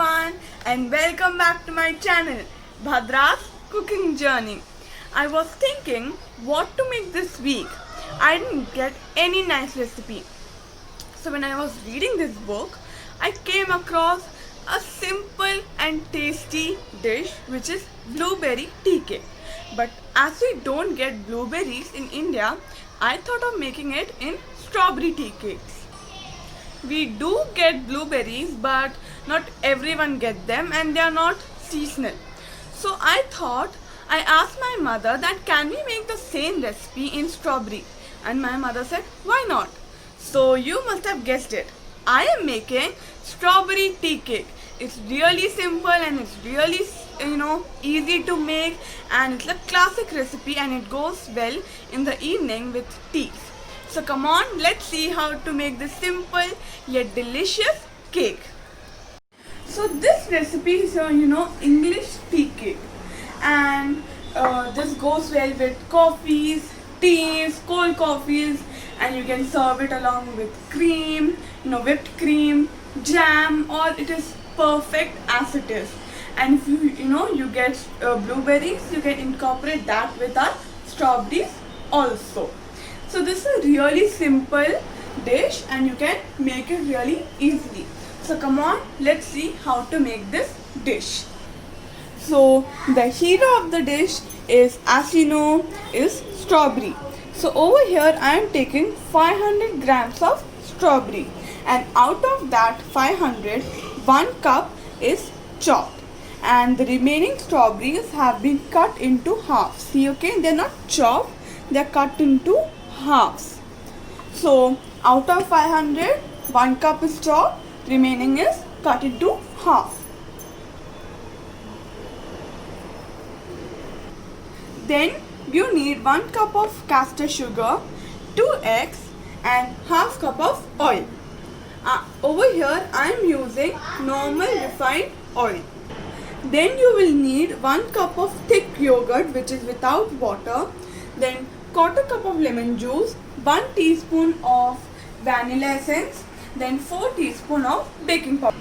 everyone and welcome back to my channel Bhadra's Cooking Journey. I was thinking what to make this week. I didn't get any nice recipe. So when I was reading this book, I came across a simple and tasty dish which is blueberry tea cake. But as we don't get blueberries in India, I thought of making it in strawberry tea cakes. We do get blueberries, but not everyone get them and they are not seasonal. So I asked my mother that can we make the same recipe in strawberry, and my mother said why not. So you must have guessed it. I am making strawberry tea cake. It's really simple and it's really easy to make, and it's a classic recipe and it goes well in the evening with tea. So come on, let's see how to make this simple yet delicious cake. So this recipe is English tea cake, and this goes well with coffees, teas, cold coffees, and you can serve it along with cream, whipped cream, jam, or it is perfect as it is. And if you get blueberries, you can incorporate that with our strawberries also. So this is a really simple dish and you can make it really easily. So come on, let's see how to make this dish. So the hero of the dish is, as you know, is strawberry. So over here I am taking 500 grams of strawberry, and out of that 500, 1 cup is chopped, and the remaining strawberries have been cut into half. See, okay, they're not chopped, they're cut into halves. So out of 500, 1 cup is chopped, remaining is cut into half. Then you need 1 cup of castor sugar, 2 eggs and half cup of oil. Over here I am using normal refined oil. Then you will need 1 cup of thick yogurt which is without water, then quarter cup of lemon juice, 1 teaspoon of vanilla essence, then 4 teaspoon of baking powder.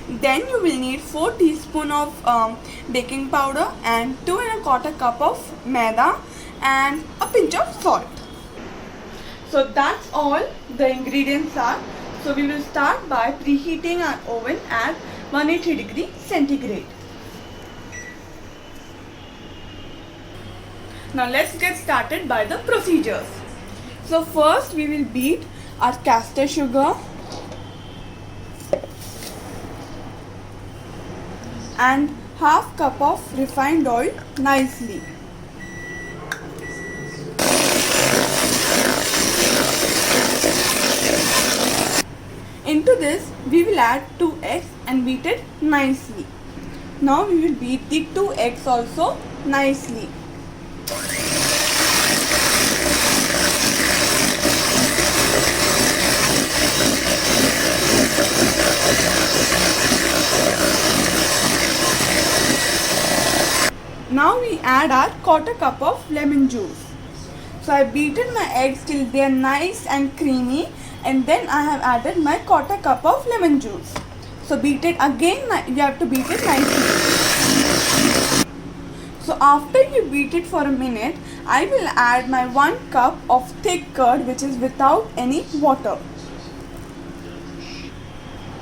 Then you will need 4 teaspoon of baking powder and 2 1/4 cup of maida and a pinch of salt. So that's all the ingredients are. So we will start by preheating our oven at 180 degree centigrade. Now let's get started by the procedures. So first we will beat our castor sugar and half cup of refined oil nicely. Into this we will add 2 eggs and beat it nicely. Now we will beat the 2 eggs also nicely. Now we add our quarter cup of lemon juice. So I beaten my eggs till they are nice and creamy, and then I have added my quarter cup of lemon juice. So beat it again, you have to beat it nicely. So after you beat it for a minute, I will add my 1 cup of thick curd which is without any water.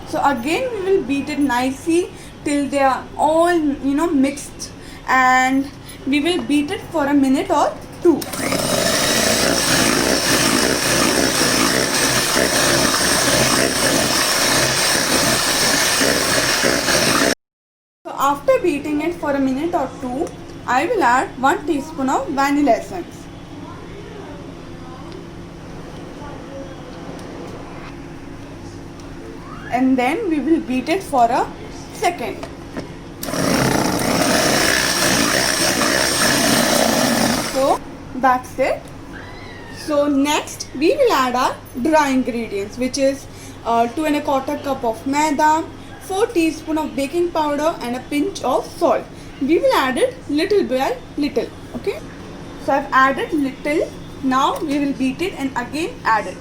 So again we will beat it nicely till they are all mixed, and we will beat it for a minute or 2. So after beating it for a minute or 2, I will add 1 teaspoon of vanilla essence. And then we will beat it for a second. So that's it. So next we will add our dry ingredients, which is 2 1/4 cup of maida, 4 teaspoon of baking powder and a pinch of salt. We will add it little by little. Okay. So I've added little. Now we will beat it and again add it.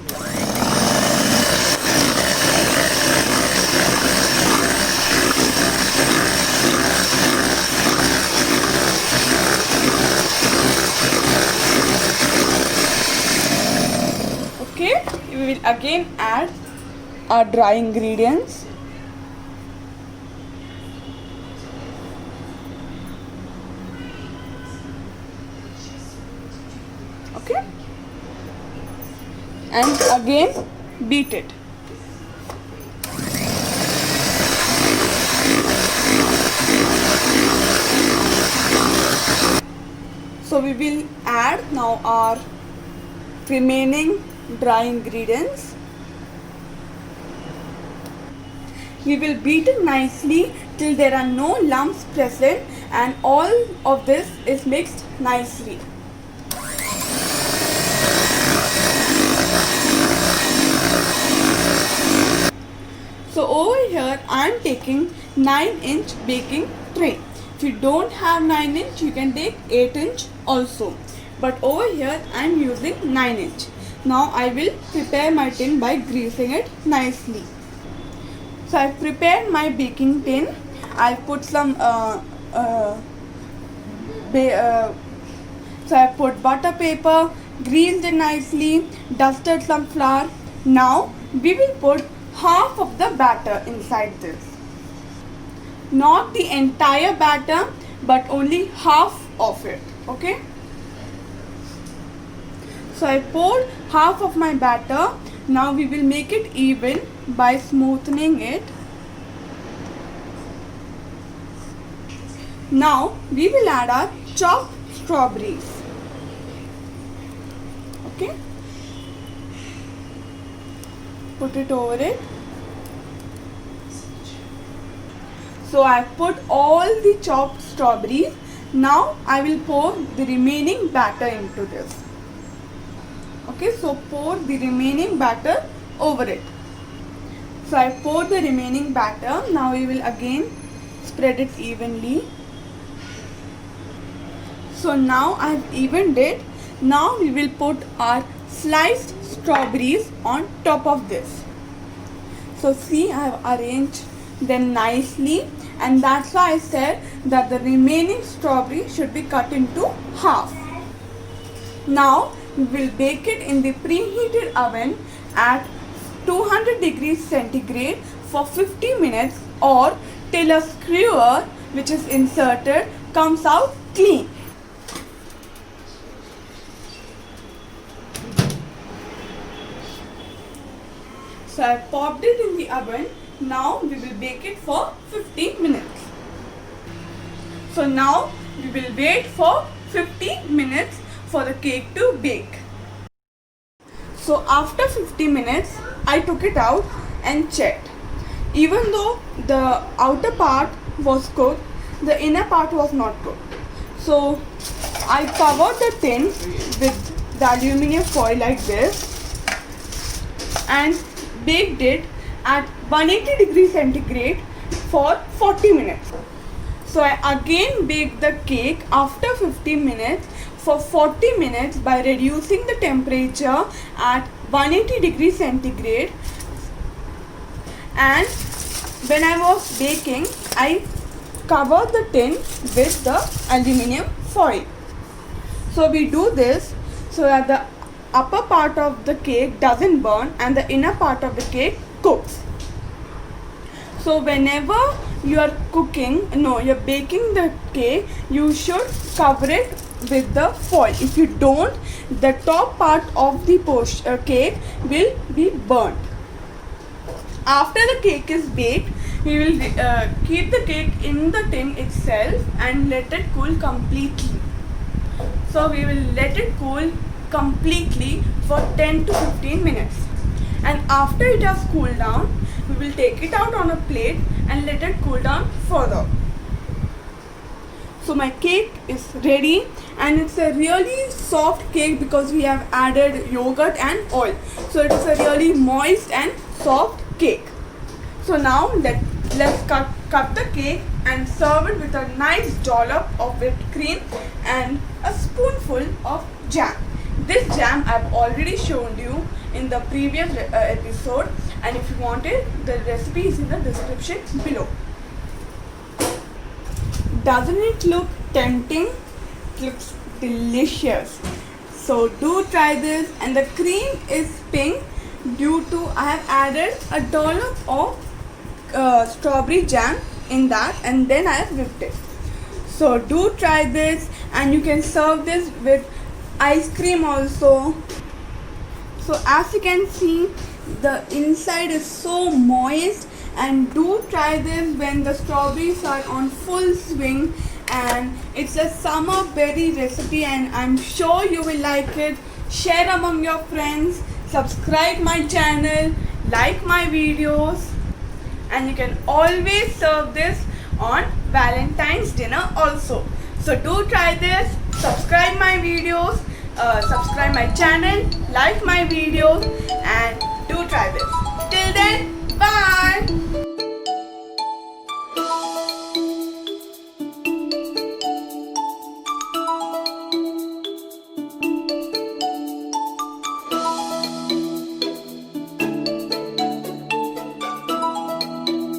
will again add our dry ingredients. Okay, and again beat it. So we will add now our remaining dry ingredients. We will beat it nicely till there are no lumps present and all of this is mixed nicely. So over here I am taking 9-inch baking tray. If you don't have 9-inch, you can take 8-inch also. But over here I am using 9-inch. Now I will prepare my tin by greasing it nicely. So I have prepared my baking tin. I have put some so I have put butter paper, greased it nicely, dusted some flour. Now we will put half of the batter inside this. Not the entire batter, but only half of it. Okay. So I poured half of my batter. Now we will make it even by smoothing it. Now we will add our chopped strawberries. Okay. Put it over it. So I have put all the chopped strawberries. Now I will pour the remaining batter into this. Okay, so pour the remaining batter over it. So I poured the remaining batter. Now we will again spread it evenly. So now I have evened it. Now we will put our sliced strawberries on top of this. So see, I have arranged them nicely, and that's why I said that the remaining strawberry should be cut into half. Now we will bake it in the preheated oven at 200 degrees centigrade for 50 minutes or till a skewer which is inserted comes out clean. So I popped it in the oven. Now we will bake it for 15 minutes. So now we will wait for 15 minutes for the cake to bake. So after 50 minutes, I took it out and checked. Even though the outer part was cooked, the inner part was not cooked. So I covered the tin with the aluminium foil like this and baked it at 180 degrees centigrade for 40 minutes. So I again baked the cake after 50 minutes for 40 minutes by reducing the temperature at 180 degrees centigrade. And when I was baking, I covered the tin with the aluminium foil. So we do this so that the upper part of the cake doesn't burn and the inner part of the cake cooks. So whenever you are you're baking the cake, you should cover it with the foil. If you don't, the top part of the cake will be burnt. After the cake is baked, we will keep the cake in the tin itself and let it cool completely. So we will let it cool completely for 10 to 15 minutes. And after it has cooled down, we will take it out on a plate and let it cool down further. So my cake is ready, and it's a really soft cake because we have added yogurt and oil. So it is a really moist and soft cake. So now let's cut the cake and serve it with a nice dollop of whipped cream and a spoonful of jam. This jam I've already shown you in the previous episode, and if you want it, the recipe is in the description below. Doesn't it look tempting? It looks delicious. So do try this, and the cream is pink due to I have added a dollop of strawberry jam in that, and then I have whipped it. So do try this, and you can serve this with ice cream also. So as you can see, the inside is so moist, and do try this when the strawberries are on full swing. And it's a summer berry recipe, and I'm sure you will like it. Share among your friends, subscribe my channel, like my videos, and you can always serve this on Valentine's dinner also. So do try this, subscribe my videos, subscribe my channel, like my videos, and do try this. Till then, bye.